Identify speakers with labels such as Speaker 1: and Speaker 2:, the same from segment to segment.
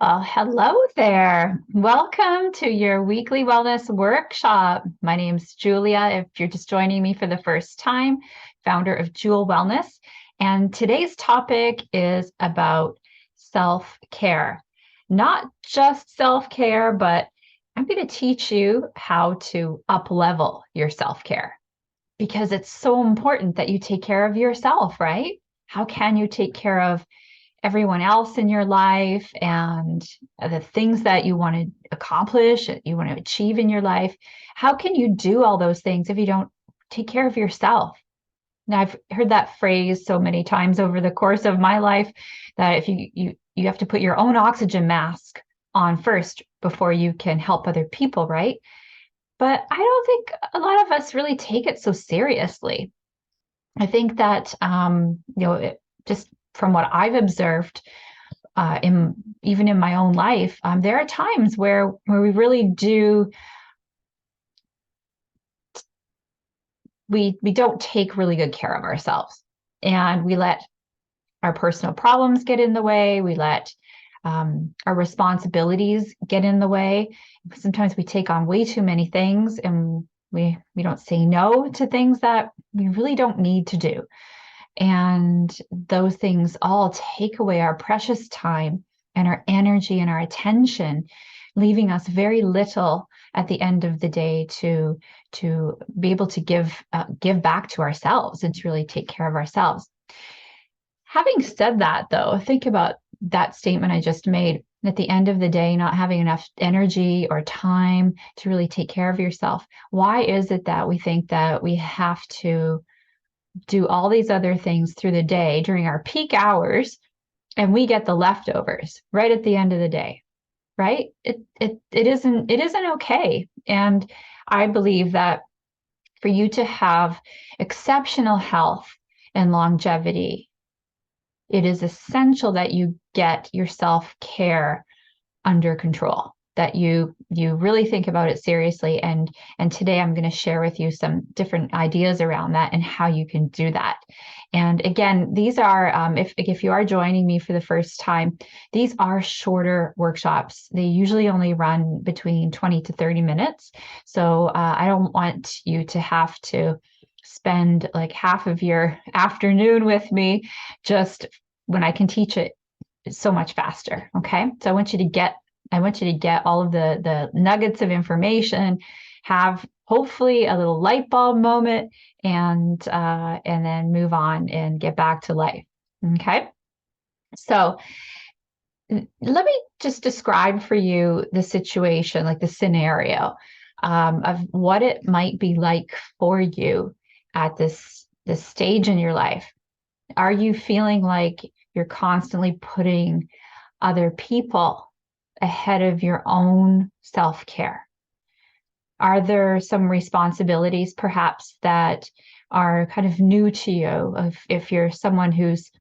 Speaker 1: Hello there. Welcome to your weekly wellness workshop. My name's Julia. If you're just joining me for the first time, founder of Jewel Wellness. And today's topic is about self-care. Not just self-care, but I'm going to teach you how to up-level your self-care because it's so important that you take care of yourself, right? How can you take care of everyone else in your life and the things that you want to accomplish, that you want to achieve in your life? How can you do all those things if you don't take care of yourself? Now, I've heard that phrase so many times over the course of my life that if you have to put your own oxygen mask on first before you can help other people, right? But I don't think a lot of us really take it so seriously. I think that just from what I've observed even in my own life, there are times where we really do we don't take really good care of ourselves, and we let our personal problems get in the way. We let our responsibilities get in the way. Sometimes we take on way too many things, and we don't say no to things that we really don't need to do. And those things all take away our precious time and our energy and our attention, leaving us very little at the end of the day to be able to give back to ourselves and to really take care of ourselves. Having said that, though, think about that statement I just made. At the end of the day, not having enough energy or time to really take care of yourself. Why is it that we think that we have to do all these other things through the day during our peak hours, and we get the leftovers right at the end of the day, right? It isn't okay. And I believe that for you to have exceptional health and longevity, it is essential that you get your self-care under control, that you really think about it seriously. And today I'm going to share with you some different ideas around that and how you can do that. And again, these are, if you are joining me for the first time, these are shorter workshops. They usually only run between 20 to 30 minutes. So I don't want you to have to spend like half of your afternoon with me just when I can teach it so much faster. Okay. So I want you to get all of the nuggets of information, have hopefully a little light bulb moment, and then move on and get back to life. Okay. So let me just describe for you the situation, like the scenario of what it might be like for you at this stage in your life. Are you feeling like you're constantly putting other people ahead of your own self-care? Are there some responsibilities perhaps that are kind of new to you? If you're someone who's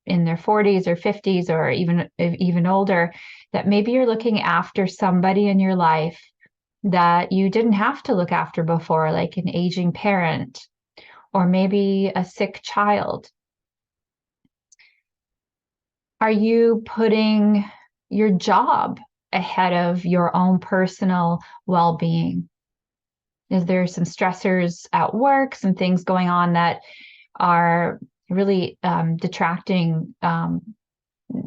Speaker 1: in their 40s or 50s or even older, that maybe you're looking after somebody in your life that you didn't have to look after before, like an aging parent or maybe a sick child. Are you putting your job ahead of your own personal well-being? Is there some stressors at work, some things going on that are really detracting,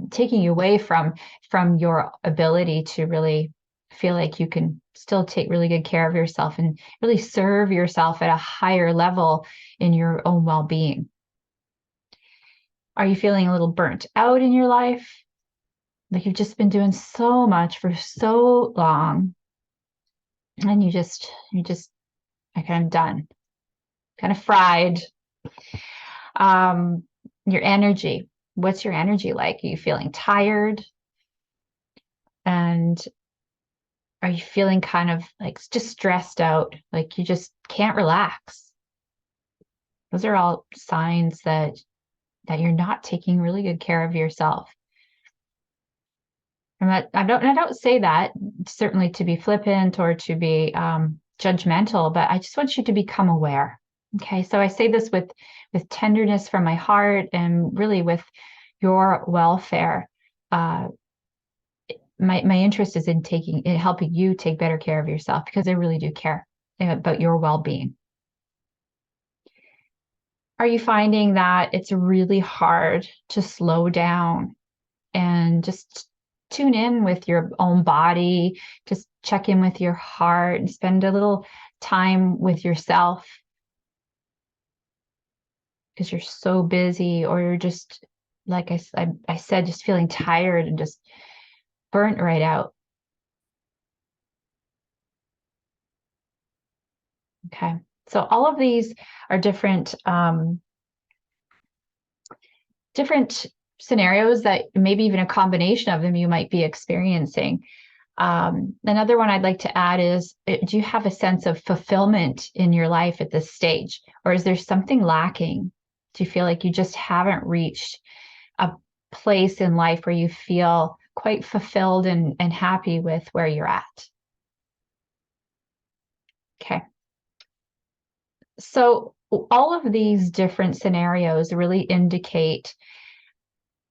Speaker 1: taking you away from your ability to really feel like you can still take really good care of yourself and really serve yourself at a higher level in your own well-being? Are you feeling a little burnt out in your life? Like you've just been doing so much for so long, and you just are kind of done, kind of fried. Your energy. What's your energy like? Are you feeling tired? And are you feeling kind of like just stressed out, like you just can't relax? Those are all signs that you're not taking really good care of yourself. I don't say that certainly to be flippant or to be judgmental, but I just want you to become aware. Okay, so I say this with tenderness from my heart and really with your welfare my interest is in helping you take better care of yourself, because I really do care about your well-being. Are you finding that it's really hard to slow down and just tune in with your own body, just check in with your heart and spend a little time with yourself because you're so busy, or you're just, like I said, just feeling tired and just burnt right out? Okay. So all of these are different scenarios that maybe even a combination of them you might be experiencing. Another one I'd like to add is, do you have a sense of fulfillment in your life at this stage? Or is there something lacking? Do you feel like you just haven't reached a place in life where you feel quite fulfilled and happy with where you're at? Okay. So all of these different scenarios really indicate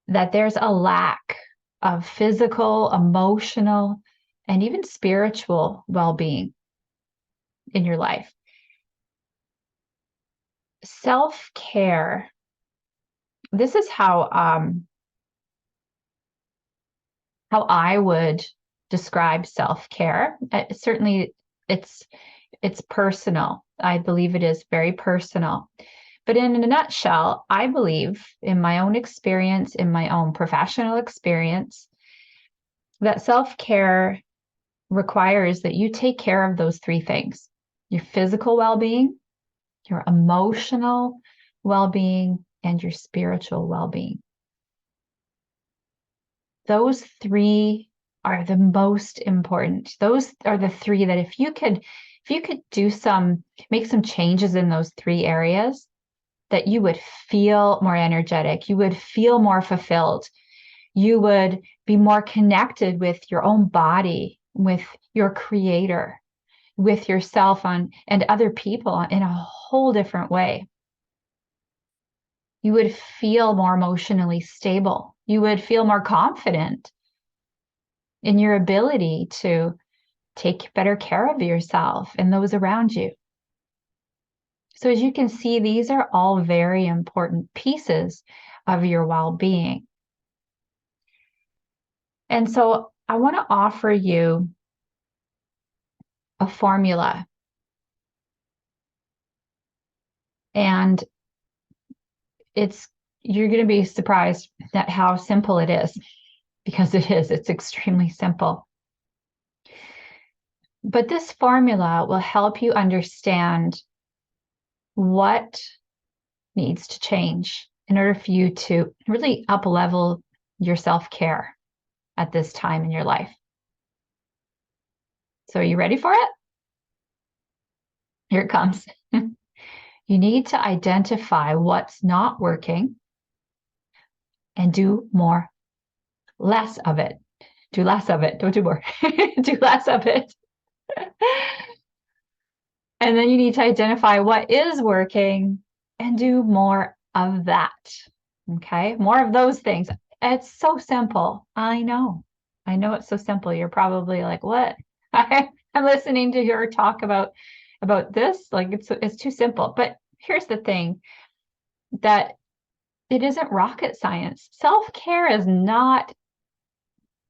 Speaker 1: that there's a lack of physical, emotional, and even spiritual well-being in your life. Self-care, this is how I would describe self-care. Certainly it's personal. I believe it is very personal. But in a nutshell, I believe, in my own experience, in my own professional experience, that self-care requires that you take care of those three things: your physical well-being, your emotional well-being, and your spiritual well-being. Those three are the most important. Those are the three that if you could make some changes in those three areas, that you would feel more energetic, you would feel more fulfilled, you would be more connected with your own body, with your creator, with yourself and other people in a whole different way. You would feel more emotionally stable. You would feel more confident in your ability to take better care of yourself and those around you. So as you can see, these are all very important pieces of your well-being. And so I want to offer you a formula. And you're going to be surprised at how simple it is, because it's extremely simple. But this formula will help you understand what needs to change in order for you to really up-level your self-care at this time in your life. So are you ready for it? Here it comes. You need to identify what's not working and do less of it. Do less of it. Don't do more. Do less of it. And then you need to identify what is working and do more of that. Okay? More of those things. It's so simple. I know it's so simple. You're probably like, what? I'm listening to her talk about this. Like, it's too simple. But here's the thing, that it isn't rocket science. Self-care is not,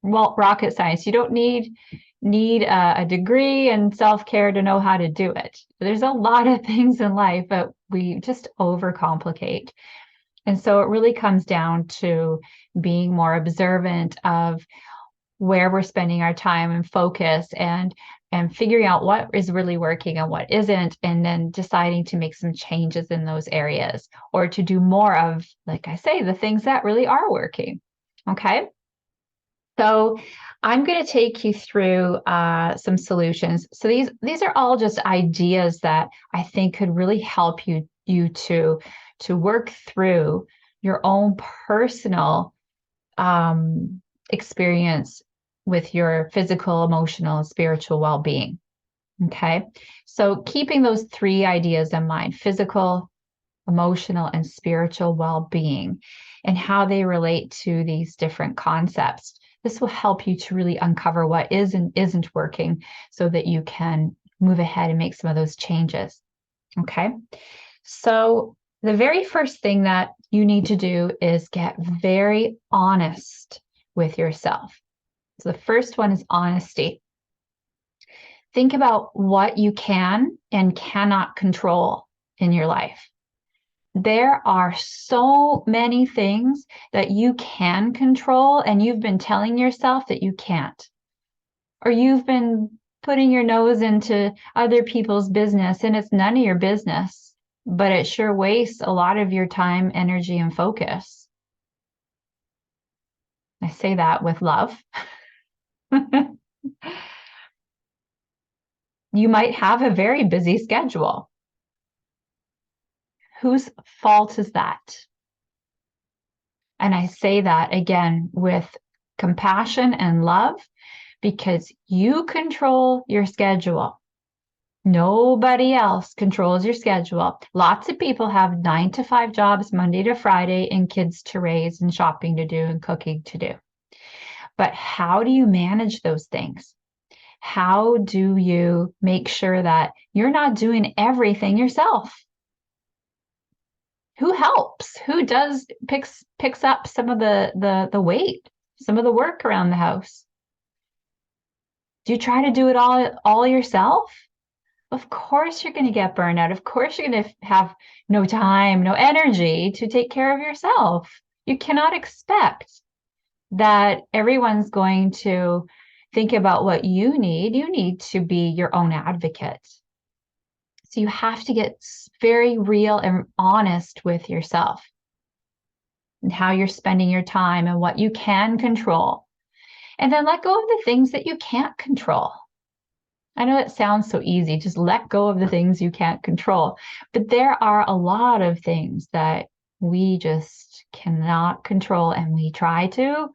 Speaker 1: well, rocket science. You don't need a degree in self-care to know how to do it. There's a lot of things in life, but we just overcomplicate. And so it really comes down to being more observant of where we're spending our time and focus, and figuring out what is really working and what isn't, and then deciding to make some changes in those areas, or to do more of, like I say, the things that really are working. Okay. So I'm going to take you through some solutions. So these are all just ideas that I think could really help you to work through your own personal experience with your physical, emotional, and spiritual well-being. Okay. So keeping those three ideas in mind: physical, emotional, and spiritual well-being, and how they relate to these different concepts. This will help you to really uncover what is and isn't working so that you can move ahead and make some of those changes. Okay. So the very first thing that you need to do is get very honest with yourself. So the first one is honesty. Think about what you can and cannot control in your life. There are so many things that you can control, and you've been telling yourself that you can't. Or you've been putting your nose into other people's business, and it's none of your business, but it sure wastes a lot of your time, energy, and focus. I say that with love. You might have a very busy schedule. Whose fault is that? And I say that again with compassion and love, because you control your schedule. Nobody else controls your schedule. Lots of people have 9-to-5 jobs, Monday to Friday, and kids to raise and shopping to do and cooking to do. But how do you manage those things? How do you make sure that you're not doing everything yourself? Who helps? Who picks up some of the weight, some of the work around the house? Do you try to do it all yourself? Of course you're going to get burnout. Of course you're going to have no time, no energy to take care of yourself. You cannot expect that everyone's going to think about what you need. You need to be your own advocate. So you have to get very real and honest with yourself and how you're spending your time and what you can control. And then let go of the things that you can't control. I know it sounds so easy, just let go of the things you can't control. But there are a lot of things that we just cannot control, and we try to.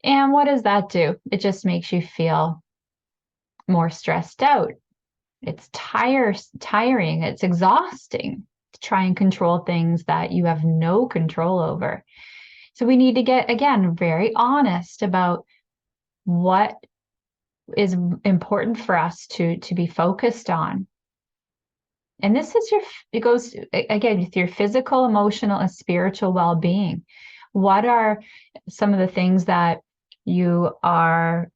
Speaker 1: And what does that do? It just makes you feel more stressed out. It's tiring, it's exhausting to try and control things that you have no control over. So we need to get, again, very honest about what is important for us to be focused on. And this is it goes again with your physical, emotional, and spiritual well-being. What are some of the things that you are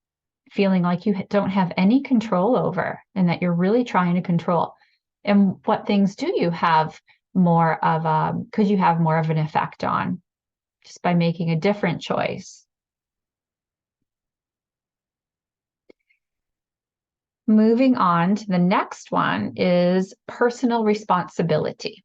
Speaker 1: feeling like you don't have any control over and that you're really trying to control? And what things do you have more of could you have more of an effect on just by making a different choice? Moving on to the next one is personal responsibility.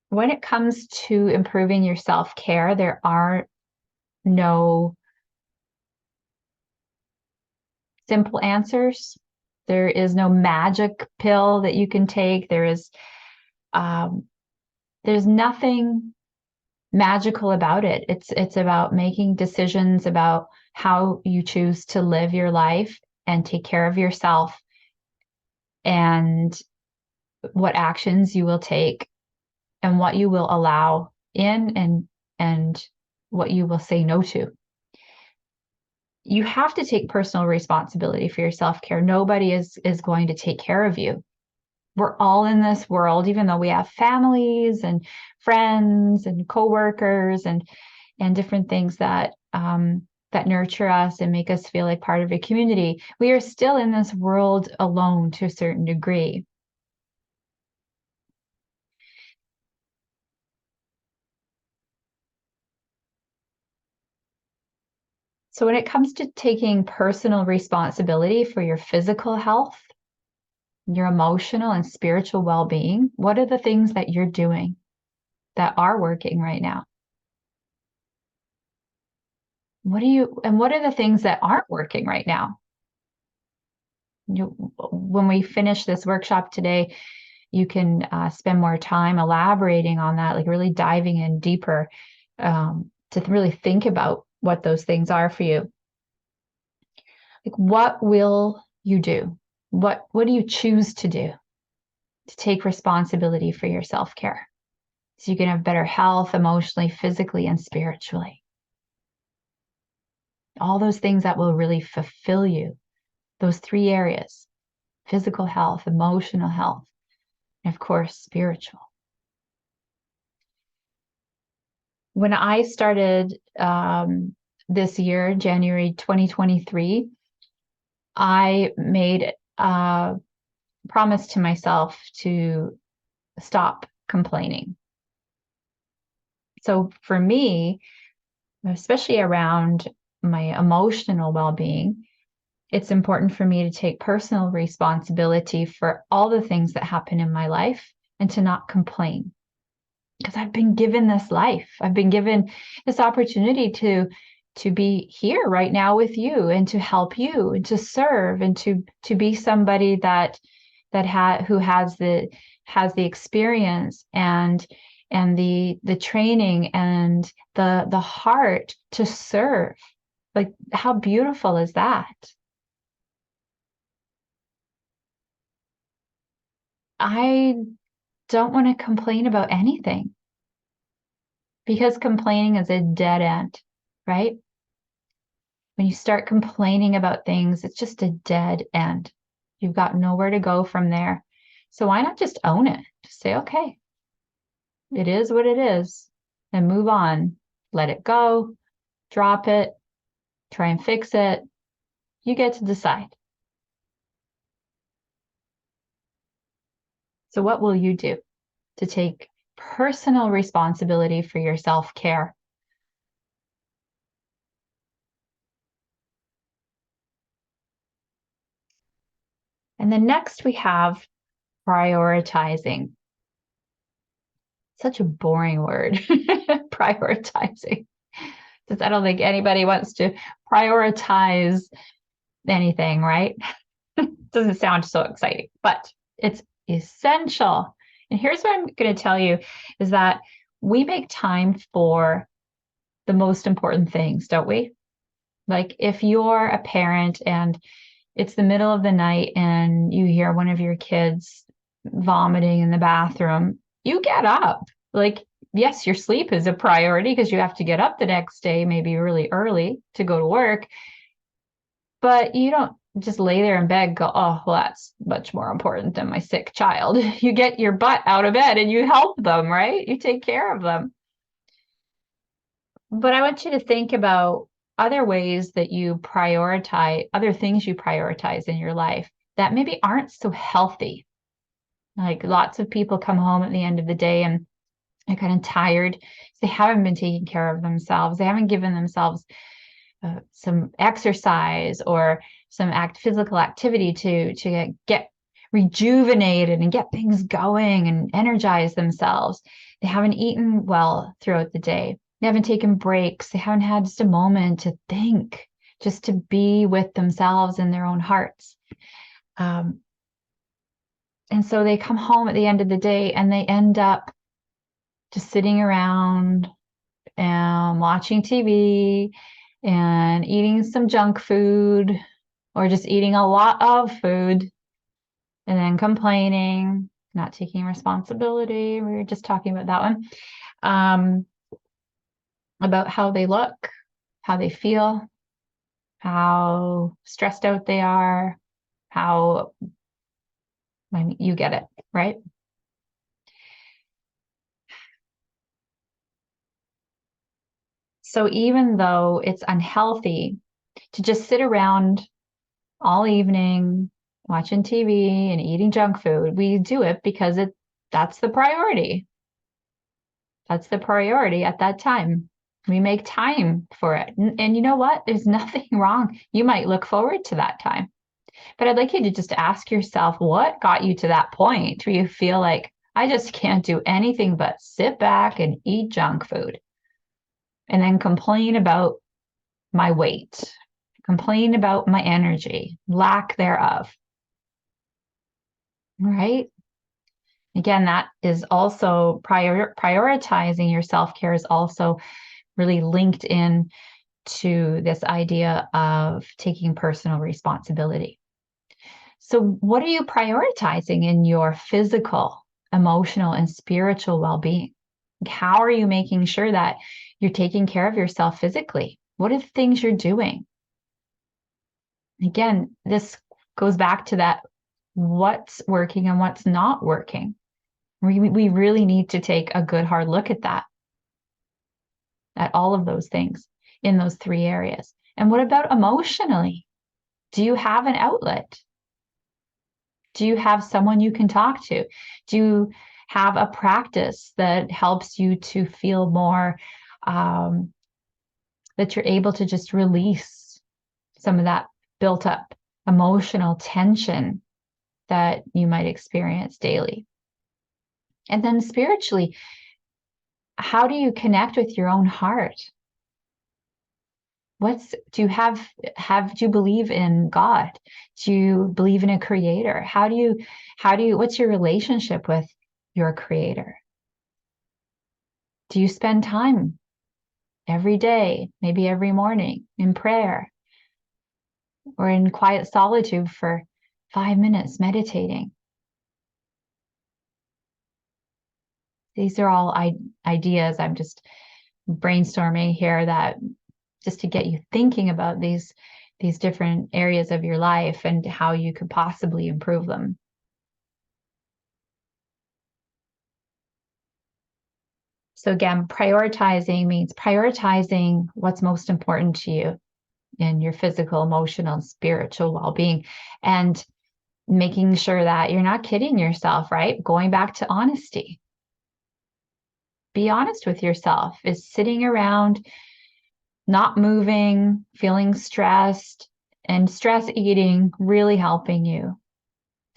Speaker 1: When it comes to improving your self-care, there are no simple answers. There is no magic pill that you can take. There's nothing magical about it. It's about making decisions about how you choose to live your life and take care of yourself, and what actions you will take and what you will allow in and what you will say no to. You have to take personal responsibility for your self-care. Nobody is going to take care of you. We're all in this world, even though we have families and friends and coworkers and different things that that nurture us and make us feel like part of a community. We are still in this world alone to a certain degree. So when it comes to taking personal responsibility for your physical health, your emotional and spiritual well-being, what are the things that you're doing that are working right now? What are the things that aren't working right now? When we finish this workshop today, you can spend more time elaborating on that, like really diving in deeper to really think about what those things are for you. Like, what will you do? What do you choose to do to take responsibility for your self-care? so you can have better health emotionally, physically, and spiritually. All those things that will really fulfill you. Those 3 areas: physical health, emotional health, and of course, spiritual. When I started this year, January 2023, I made a promise to myself to stop complaining. So for me, especially around my emotional well-being, it's important for me to take personal responsibility for all the things that happen in my life and to not complain. Because I've been given this life. I've been given this opportunity to be here right now with you and to help you and to serve and to be somebody who has the experience and the training and the heart to serve. Like, how beautiful is that? I don't want to complain about anything because complaining is a dead end, right? When you start complaining about things, it's just a dead end. You've got nowhere to go from there. So why not just own it? Just say, okay, it is what it is, and move on. Let it go, drop it, try and fix it. You get to decide. So what will you do to take personal responsibility for your self-care? And then next we have prioritizing. Such a boring word, prioritizing. Because I don't think anybody wants to prioritize anything, right? Doesn't sound so exciting, but it's essential. And here's what I'm going to tell you is that we make time for the most important things, don't we? Like if you're a parent and it's the middle of the night and you hear one of your kids vomiting in the bathroom, you get up. Like, yes, your sleep is a priority because you have to get up the next day, maybe really early to go to work. But you don't just lay there in bed and go, oh, well, that's much more important than my sick child. You get your butt out of bed and you help them, right? You take care of them. But I want you to think about other ways that you prioritize, other things you prioritize in your life that maybe aren't so healthy. Like lots of people come home at the end of the day and they're kind of tired. They haven't been taking care of themselves. They haven't given themselves some exercise or some physical activity to get rejuvenated and get things going and energize themselves. They haven't eaten well throughout the day. They haven't taken breaks. They haven't had just a moment to think, just to be with themselves and their own hearts. And so they come home at the end of the day and they end up just sitting around and watching TV and eating some junk food or just eating a lot of food and then complaining, not taking responsibility. We were just talking about that one. About how they look, how they feel, how stressed out they are, how, I mean, you get it, right? So even though it's unhealthy to just sit around all evening watching TV and eating junk food, we do it because that's the priority. That's the priority at that time. We make time for it. And you know what? There's nothing wrong. You might look forward to that time. But I'd like you to just ask yourself, what got you to that point where you feel like, I just can't do anything but sit back and eat junk food and then complain about my weight, complain about my energy, lack thereof, right? Again, that is also prioritizing your self-care is also really linked in to this idea of taking personal responsibility. So what are you prioritizing in your physical, emotional, and spiritual well-being? How are you making sure that you're taking care of yourself physically? What are the things you're doing? Again, this goes back to that what's working and what's not working. We really need to take a good hard look at all of those things in those three areas. And what about emotionally? Do you have an outlet? Do you have someone you can talk to? Do you have a practice that helps you to feel more that you're able to just release some of that built up emotional tension that you might experience daily? And then spiritually, how do you connect with your own heart? Do you believe in God? Do you believe in a creator? What's your relationship with your creator? Do you spend time every day, maybe every morning, in prayer or in quiet solitude for 5 minutes meditating? These are all ideas I'm just brainstorming here, that just to get you thinking about these different areas of your life and how you could possibly improve them. So again, prioritizing means prioritizing what's most important to you in your physical, emotional, and spiritual well-being, and making sure that you're not kidding yourself, right? Going back to honesty. Be honest with yourself. Is sitting around, not moving, feeling stressed, and stress eating really helping you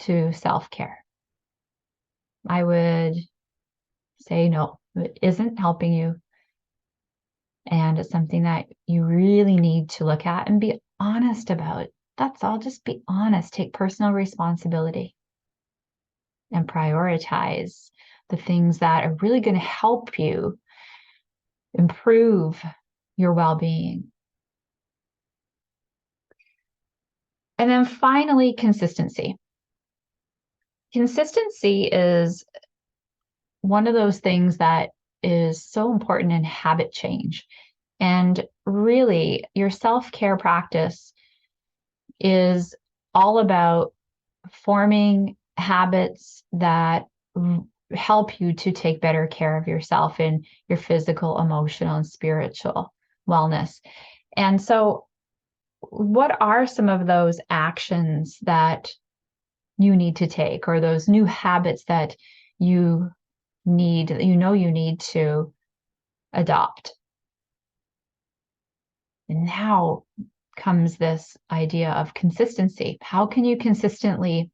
Speaker 1: to self-care? I would say no, it isn't helping you. And it's something that you really need to look at and be honest about. That's all. Just be honest. Take personal responsibility and prioritize the things that are really going to help you improve your well-being. And then finally, consistency. Consistency is one of those things that is so important in habit change. And really, your self-care practice is all about forming habits that help you to take better care of yourself in your physical, emotional, and spiritual wellness. And so, what are some of those actions that you need to take, or those new habits that you need to adopt? And now comes this idea of consistency. How can you consistently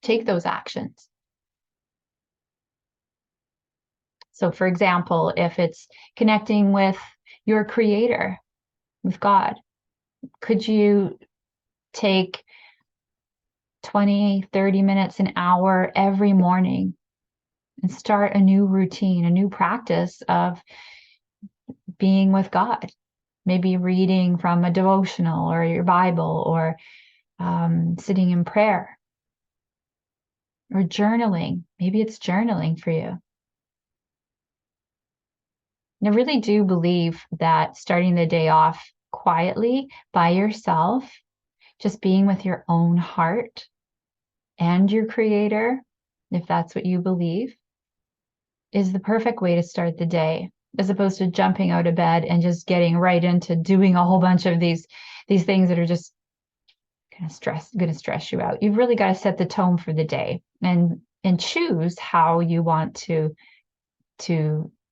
Speaker 1: take those actions? So, for example, if it's connecting with your creator, with God, could you take 20, 30 minutes, an hour every morning and start a new routine, a new practice of being with God? Maybe reading from a devotional or your Bible, or sitting in prayer, or journaling. Maybe it's journaling for you. And I really do believe that starting the day off quietly by yourself, just being with your own heart and your creator, if that's what you believe, is the perfect way to start the day, as opposed to jumping out of bed and just getting right into doing a whole bunch of these things that are just going to stress you out. You've really got to set the tone for the day and choose how you want to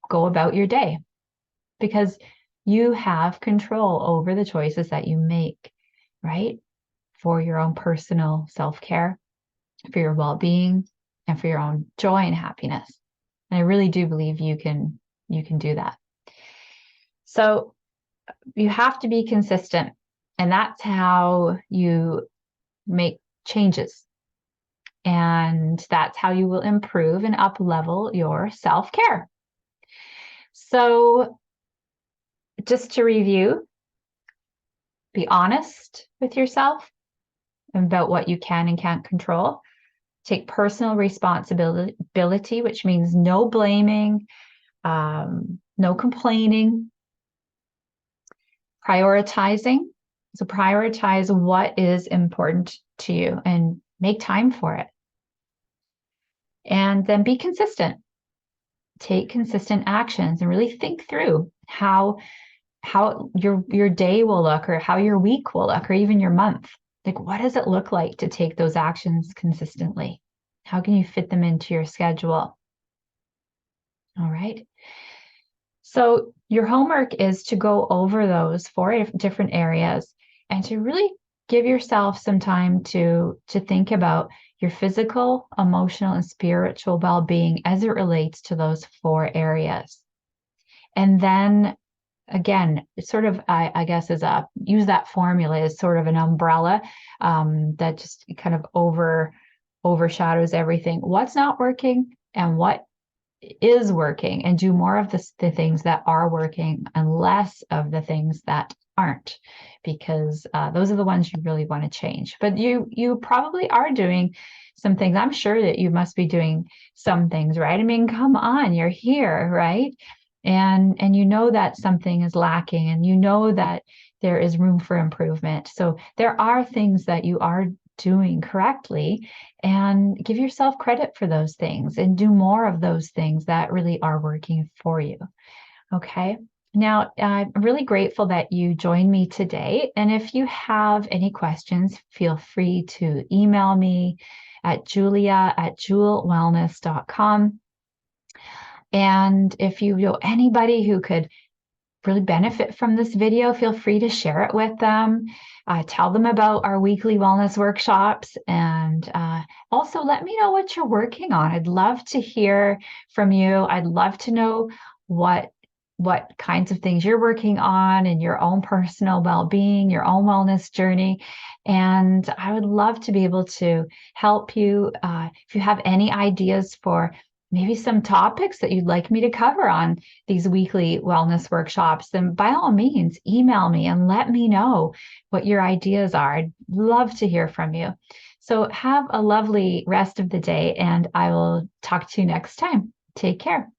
Speaker 1: go about your day, because you have control over the choices that you make, right? For your own personal self-care, for your well-being, and for your own joy and happiness. And I really do believe you can do that. So you have to be consistent, and that's how you make changes. And that's how you will improve and up-level your self-care. So just to review, be honest with yourself about what you can and can't control. Take personal responsibility, which means no blaming, no complaining, prioritizing. So prioritize what is important to you and make time for it. And then be consistent. Take consistent actions and really think through how your day will look, or how your week will look, or even your month. Like, what does it look like to take those actions consistently? How can you fit them into your schedule? All right. So your homework is to go over those 4 different areas and to really give yourself some time to think about your physical, emotional, and spiritual well-being as it relates to those 4 areas. And then again, sort of, I guess, use that formula as sort of an umbrella that just kind of overshadows everything. What's not working and what is working, and do more of the things that are working and less of the things that aren't, because those are the ones you really want to change. But you probably are doing some things. I'm sure that you must be doing some things, right? I mean, come on, you're here, right? And you know that something is lacking, and you know that there is room for improvement. So there are things that you are doing correctly, and give yourself credit for those things and do more of those things that really are working for you. Okay. Now, I'm really grateful that you joined me today. And if you have any questions, feel free to email me at julia@jewelwellness.com. And if you know anybody who could really benefit from this video, feel free to share it with them. Tell them about our weekly wellness workshops, and also let me know what you're working on. I'd love to hear from you. I'd love to know what kinds of things you're working on in your own personal well-being, your own wellness journey. And I would love to be able to help you. If you have any ideas for maybe some topics that you'd like me to cover on these weekly wellness workshops, then by all means, email me and let me know what your ideas are. I'd love to hear from you. So have a lovely rest of the day, and I will talk to you next time. Take care.